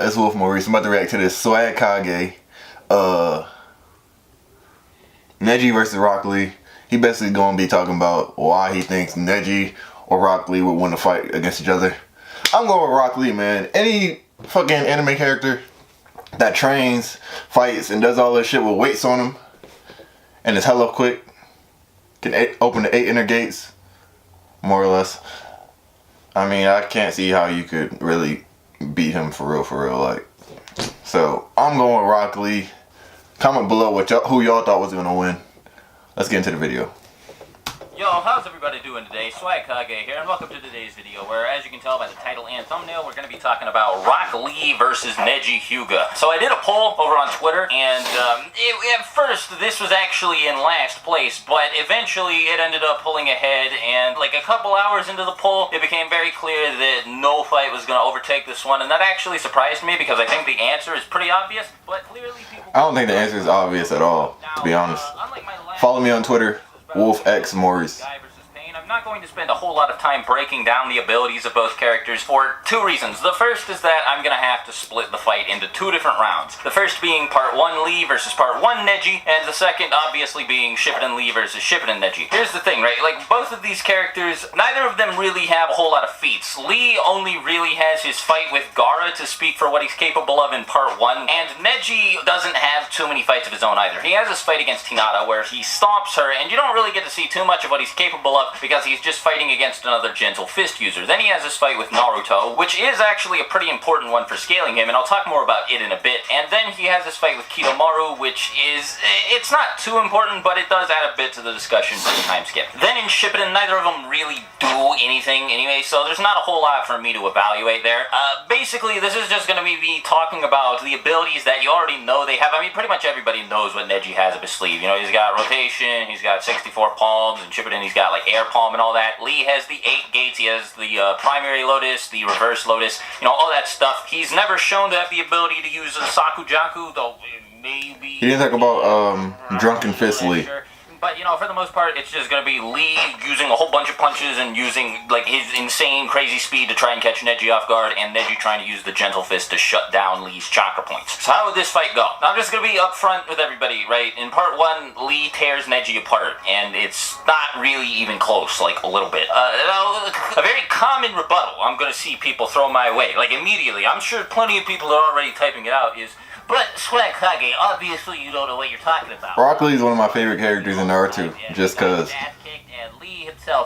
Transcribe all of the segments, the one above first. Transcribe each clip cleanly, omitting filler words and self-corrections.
It's Wolf Maurice. I'm about to react to this Swag Kage. Neji versus Rock Lee. He basically gonna be talking about why he thinks Neji or Rock Lee would win a fight against each other. I'm going with Rock Lee, man. Any fucking anime character that trains, fights, and does all this shit with weights on him, and is hella quick, can open the 8 inner gates, more or less. I mean, I can't see how you could really beat him for real, like. So, I'm going with Rock Lee. Comment below who y'all thought was gonna win. Let's get into the video. Yo, how's everybody doing today? Swag Kage here, and welcome to today's video, where, as you can tell by the title and thumbnail, we're going to be talking about Rock Lee versus Neji Hyuga. So I did a poll over on Twitter, and at first, this was actually in last place, but eventually it ended up pulling ahead, and like a couple hours into the poll, it became very clear that no fight was going to overtake this one, and that actually surprised me, because I think the answer is pretty obvious, but clearly people... I don't think the answer is obvious at all, to be honest. Follow me on Twitter. Wolf X Maurice. I'm not going to spend a whole lot of time breaking down the abilities of both characters for two reasons. The first is that I'm going to have to split the fight into two different rounds. The first being part 1 Lee versus part 1 Neji, and the second obviously being Shippuden Lee versus Shippuden Neji. Here's the thing, right? Like, both of these characters, neither of them really have a whole lot of feats. Lee only really has his fight with Gaara to speak for what he's capable of in part 1, and Neji doesn't have too many fights of his own either. He has his fight against Hinata where he stomps her, and you don't really get to see too much of what he's capable of because he's just fighting against another gentle fist user. Then he has his fight with Naruto, which is actually a pretty important one for scaling him, and I'll talk more about it in a bit. And then he has his fight with Kidomaru, which is, it's not too important, but it does add a bit to the discussion for the time skip. Then in Shippuden, neither of them really do anything anyway, so there's not a whole lot for me to evaluate there. Basically, this is just going to be me talking about the abilities that you already know they have. I mean, pretty much everybody knows what Neji has up his sleeve. You know, he's got rotation, he's got 64 palms, and Shippuden he's got like air palm and all that. Lee has the 8 gates, he has the primary lotus, the reverse lotus, you know, all that stuff. He's never shown to have the ability to use a Sakujaku, though maybe... He didn't talk about Drunken Fist Lee. Sure. But, you know, for the most part, it's just going to be Lee using a whole bunch of punches and using, like, his insane, crazy speed to try and catch Neji off guard, and Neji trying to use the gentle fist to shut down Lee's chakra points. So how would this fight go? Now, I'm just going to be upfront with everybody, right? In part 1, Lee tears Neji apart, and it's not really even close, like, a little bit. A very common rebuttal I'm going to see people throw my way, like, immediately. I'm sure plenty of people are already typing it out, is... But, Swag Kage, obviously you don't know what you're talking about. Rock Lee is one of my favorite characters in Naruto, just cause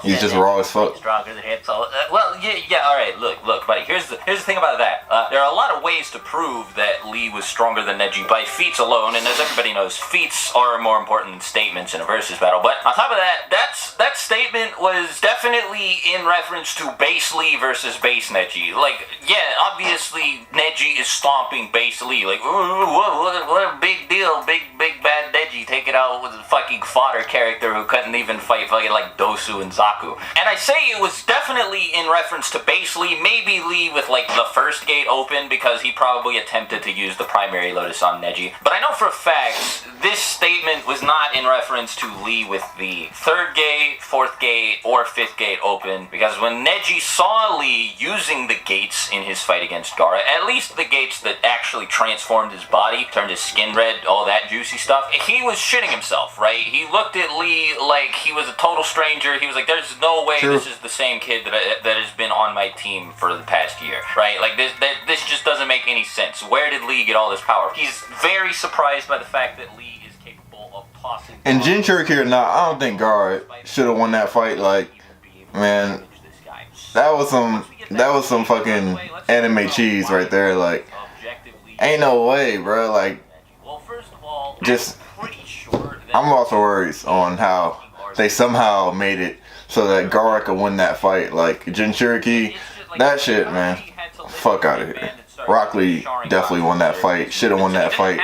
he's just raw as fuck. Stronger than him, so, well, yeah, alright, look, buddy, here's the thing about that. There are a lot of ways to prove that Lee was stronger than Neji by feats alone, and as everybody knows, feats are more important than statements in a versus battle. But on top of that, that statement was definitely in reference to base Lee versus base Neji. Like, yeah, obviously, Neji is stomping base Lee, like, what a big deal, big bad Neji, take it out with a fucking fodder character who couldn't even fight fucking like Dosu and Zaku. And I say it was definitely in reference to base Lee, maybe Lee with like the first gate open because he probably attempted to use the primary lotus on Neji. But I know for a fact this statement was not in reference to Lee with the 3rd gate, 4th gate, or 5th gate open, because when Neji saw Lee using the gates in his fight against Gaara, at least the gates that actually transformed his body, turned his skin red, all that juicy stuff, he was shitting himself, right? He looked at Lee like he was a total stranger. He was like, there's no way this is the same kid that has been on my team for the past year, right? Like, this just doesn't make any sense. Where did Lee get all this power? He's very surprised by the fact that Lee is capable of tossing... And Jinchuriki or not, I don't think Gaara should have won that fight. Like, man, that was some fucking anime cheese right there. Like, ain't no way, bro. Like, just... I'm also worried on how they somehow made it so that Gaara could win that fight. Like, Jinchuriki, that shit, man. Fuck out of here. Rock Lee definitely won that fight. Should've won that fight.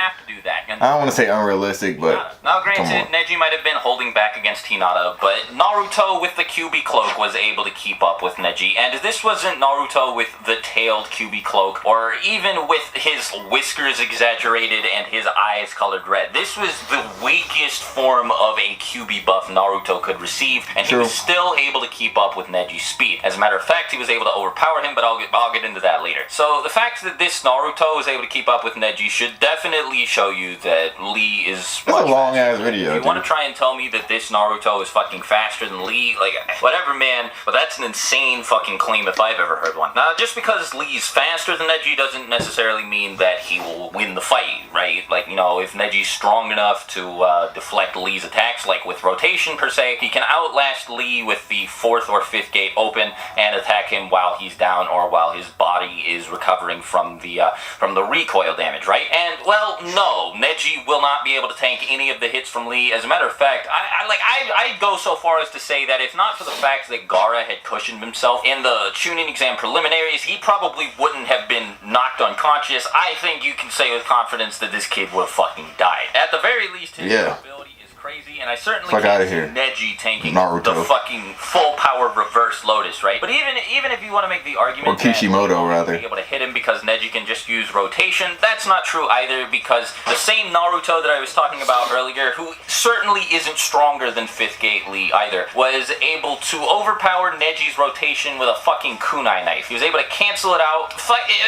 And I don't want to say unrealistic, but now come granted, on. Neji might have been holding back against Hinata, but Naruto with the QB cloak was able to keep up with Neji, and this wasn't Naruto with the tailed QB cloak, or even with his whiskers exaggerated and his eyes colored red. This was the weakest form of a QB buff Naruto could receive, and he was still able to keep up with Neji's speed. As a matter of fact, he was able to overpower him, but I'll get into that later. So the fact that this Naruto was able to keep up with Neji should definitely show you that Lee is It's a long ass video. If you want to try and tell me that this Naruto is fucking faster than Lee, like, whatever, man, but that's an insane fucking claim if I've ever heard one. Now, just because Lee's faster than Neji doesn't necessarily mean that he will win the fight, right? Like, you know, if Neji's strong enough to deflect Lee's attacks, like with rotation per se, he can outlast Lee with the 4th or 5th gate open and attack him while he's down or while his body is recovering from the recoil damage, right? And, well, no, Neji will not be able to tank any of the hits from Lee. As a matter of fact, I'd go so far as to say that if not for the fact that Gaara had cushioned himself in the Chunin exam preliminaries, he probably wouldn't have been knocked unconscious. I think you can say with confidence that this kid would have fucking died. At the very least, his ability is crazy, and I certainly can't see Neji tanking Naruto. the fucking full power reverse Lotus, right? But even if you want to make the argument or Kishimoto rather, be able to hit him because Neji can just use rotation, that's not true either, because the same Naruto that I was talking about earlier, who certainly isn't stronger than 5th gate Lee either, was able to overpower Neji's rotation with a fucking kunai knife. He was able to cancel it out.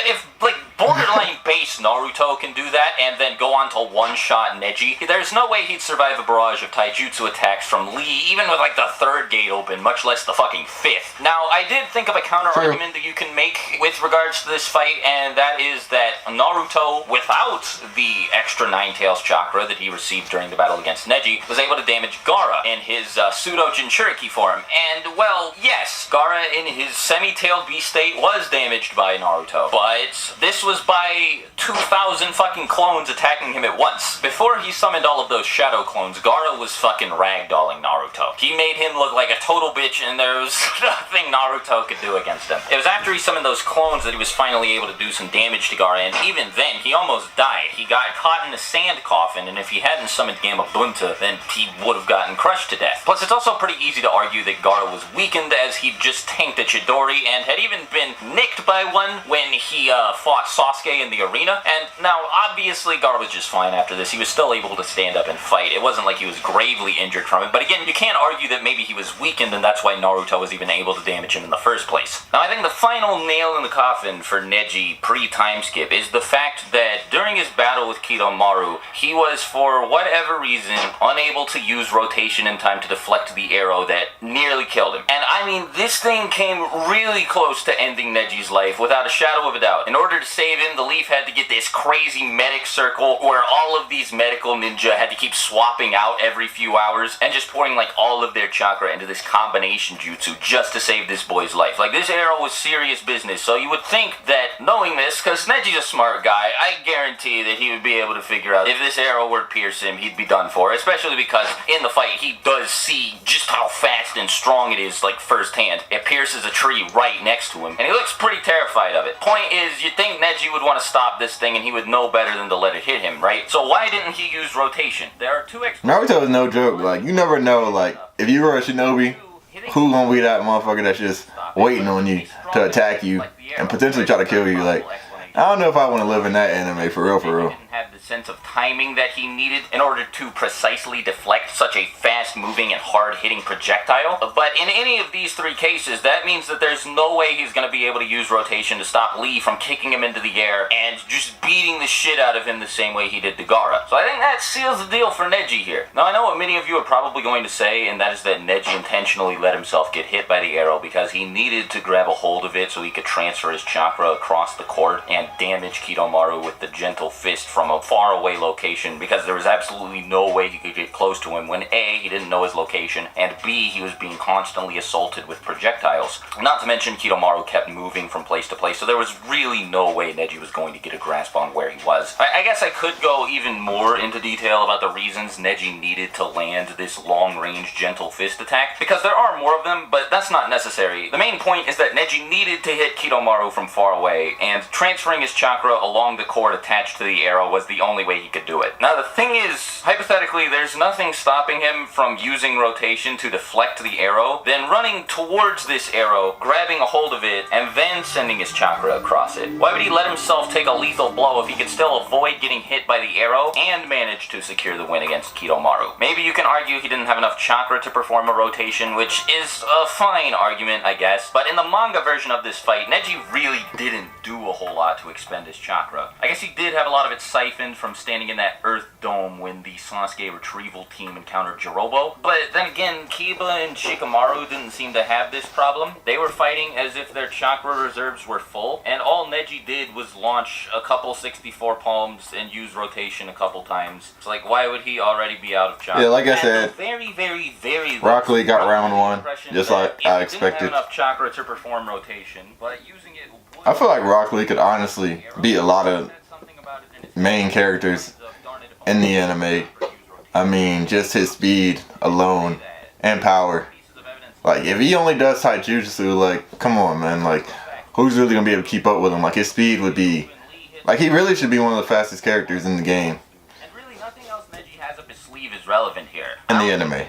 If like borderline base Naruto can do that and then go on to one-shot Neji, there's no way he'd survive a barrage of taijutsu attacks from Lee, even with like the 3rd gate open, much less the fucking 5th. Now, I did think of a counter-argument that you can make with regards to this fight, and that is that Naruto, without the extra 9-tails chakra that he received during the battle against Neji, was able to damage Gaara in his pseudo-Jinchuriki form. And, well, yes, Gaara in his semi-tailed beast state was damaged by Naruto, but this was by 2,000 fucking clones attacking him at once. Before he summoned all of those shadow clones, Gaara was fucking ragdolling Naruto. He made him look like a total bitch, and there was nothing Naruto could do against him. It was after he summoned those clones that he was finally able to do some damage to Gaara, and even then, he almost died. He got caught in a sand coffin, and if he hadn't summoned Gamma Bunta, then he would have gotten crushed to death. Plus, it's also pretty easy to argue that Gaara was weakened, as he'd just tanked a Chidori, and had even been nicked by one when he fought Sasuke in the arena. And now, obviously, Gaara was just fine after this. He was still able to stand up and fight. It wasn't like he was gravely injured from it, but again, you can't argue that maybe he was weakened, and that's why Naruto was even able to damage him in the first place. Now, I think the final nail in the coffin for Neji pre-time skip is the fact that during his battle with Kidomaru, he was, for whatever reason, unable to use rotation in time to deflect the arrow that nearly killed him. And I mean, this thing came really close to ending Neji's life, without a shadow of a doubt. In order to save him, the Leaf had to get this crazy medic circle where all of these medical ninja had to keep swapping out every few hours and just pouring like all of their chakra into this combination jutsu just to save this boy's life. Like, this arrow was serious business, so you would think that knowing this, because Neji's a smart guy, I guarantee that he would be able to figure out if this arrow were to pierce him, he'd be done for, especially because in the fight he does see just how fast and strong it is, like, firsthand. It pierces a tree right next to him, and he looks pretty terrified of it. Point is, you'd think Neji would want to stop this thing, and he would know better than to let it hit him, right? So why didn't he use rotation? There are two Naruto is no joke. Like, you never know, like, if you were a shinobi, who gonna be that motherfucker that's just waiting on you to attack you and potentially try to kill you? Like, I don't know if I want to live in that anime, for real, for real. Have the sense of timing that he needed in order to precisely deflect such a fast-moving and hard-hitting projectile. But in any of these three cases, that means that there's no way he's going to be able to use rotation to stop Lee from kicking him into the air and just beating the shit out of him the same way he did to Gaara. So I think that seals the deal for Neji here. Now, I know what many of you are probably going to say, and that is that Neji intentionally let himself get hit by the arrow because he needed to grab a hold of it so he could transfer his chakra across the court and damage Kidomaru with the gentle fist from a far away location, because there was absolutely no way he could get close to him when A, he didn't know his location, and B, he was being constantly assaulted with projectiles. Not to mention Kidomaru kept moving from place to place, so there was really no way Neji was going to get a grasp on where he was. I guess I could go even more into detail about the reasons Neji needed to land this long-range gentle fist attack, because there are more of them, but that's not necessary. The main point is that Neji needed to hit Kidomaru from far away, and transferring his chakra along the cord attached to the arrow was the the only way he could do it. Now the thing is, hypothetically, there's nothing stopping him from using rotation to deflect the arrow, then running towards this arrow, grabbing a hold of it, and then sending his chakra across it. Why would he let himself take a lethal blow if he could still avoid getting hit by the arrow and manage to secure the win against Kidomaru? Maybe you can argue he didn't have enough chakra to perform a rotation, which is a fine argument, I guess, but in the manga version of this fight, Neji really didn't do a whole lot to expend his chakra. I guess he did have a lot of it siphoned from standing in that Earth Dome when the Sasuke retrieval team encountered Jirobo, but then again, Kiba and Shikamaru didn't seem to have this problem. They were fighting as if their chakra reserves were full, and all Neji did was launch a couple 64 palms and use rotation a couple times. It's like, why would he already be out of chakra? Yeah, like I said, very Rock Lee got round one, just like I expected. Didn't have enough chakra to perform rotation, but using it. I feel like Rock Lee could honestly beat a lot of main characters in the anime. I mean, just his speed alone and power. Like, if he only does taijutsu, like, come on, man. Like, who's really gonna be able to keep up with him? Like, his speed would be, like, he really should be one of the fastest characters in the game. And really, nothing else Neji has up his sleeve is relevant here. In the anime.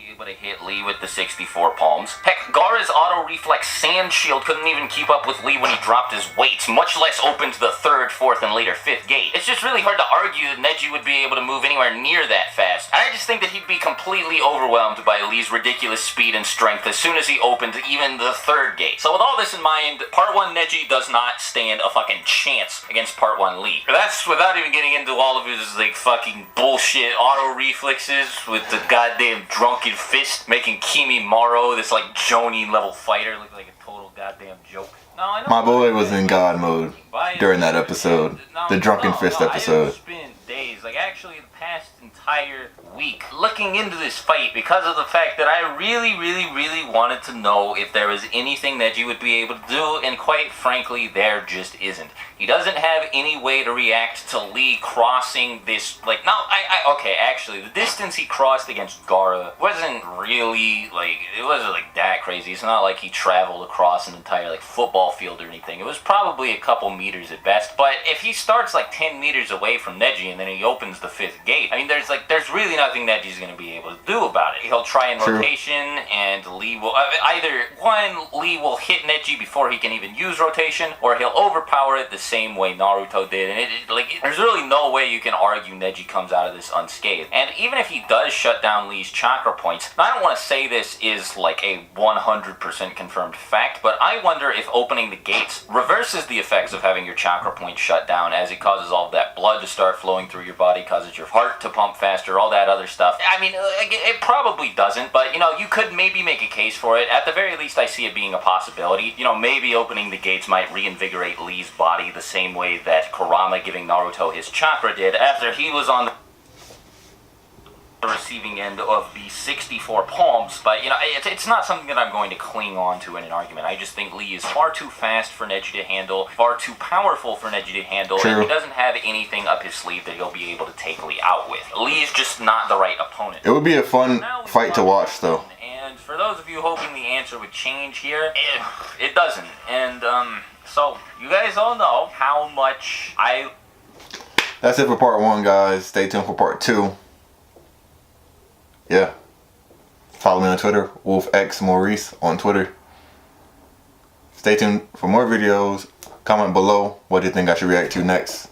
Able to hit Lee with the 64 palms. Heck, Gaara's auto reflex sand shield couldn't even keep up with Lee when he dropped his weights, much less open to the 3rd, 4th, and later 5th gate. It's just really hard to argue that Neji would be able to move anywhere near that fast. And I just think that he'd be completely overwhelmed by Lee's ridiculous speed and strength as soon as he opened even the 3rd gate. So with all this in mind, Part 1 Neji does not stand a fucking chance against Part 1 Lee. That's without even getting into all of his, like, fucking bullshit auto reflexes with the goddamn drunken fist, making Kimi Maro, this like Jonin level fighter, look like a total goddamn joke. No, I know My boy was in God mode during that episode, the Drunken Fist episode. I spent days, like actually the past entire week, looking into this fight because of the fact that I really wanted to know if there was anything that you would be able to do, and quite frankly, there just isn't. He doesn't have any way to react to Lee crossing this, like, no, okay, actually, the distance he crossed against Gaara wasn't really, like, it wasn't, like, that crazy. It's not like he traveled across an entire, like, football field or anything. It was probably a couple meters at best, but if he starts, like, 10 meters away from Neji and then he opens the 5th gate, I mean, there's really nothing Neji's going to be able to do about it. He'll try in rotation, and Lee will, either, one, Lee will hit Neji before he can even use rotation, or he'll overpower it the same way Naruto did, and there's really no way you can argue Neji comes out of this unscathed. And even if he does shut down Lee's chakra points, I don't want to say this is like a 100% confirmed fact, but I wonder if opening the gates reverses the effects of having your chakra points shut down, as it causes all of that blood to start flowing through your body, causes your heart to pump faster, all that other stuff. I mean, it probably doesn't, but, you know, you could maybe make a case for it. At the very least, I see it being a possibility. You know, maybe opening the gates might reinvigorate Lee's body the same way that Kurama giving Naruto his chakra did after he was on the receiving end of the 64 palms. But, you know, it's not something that I'm going to cling on to in an argument. I just think Lee is far too fast for Neji to handle, far too powerful for Neji to handle, and he doesn't have anything up his sleeve that he'll be able to take Lee out with. Lee's just not the right opponent. It would be a fun fight to watch, though. And for those of you hoping the answer would change here, it doesn't. And, so, you guys all know how much That's it for part 1, guys. Stay tuned for part 2. Yeah. Follow me on Twitter, WolfXMaurice on Twitter. Stay tuned for more videos. Comment below what you think I should react to next.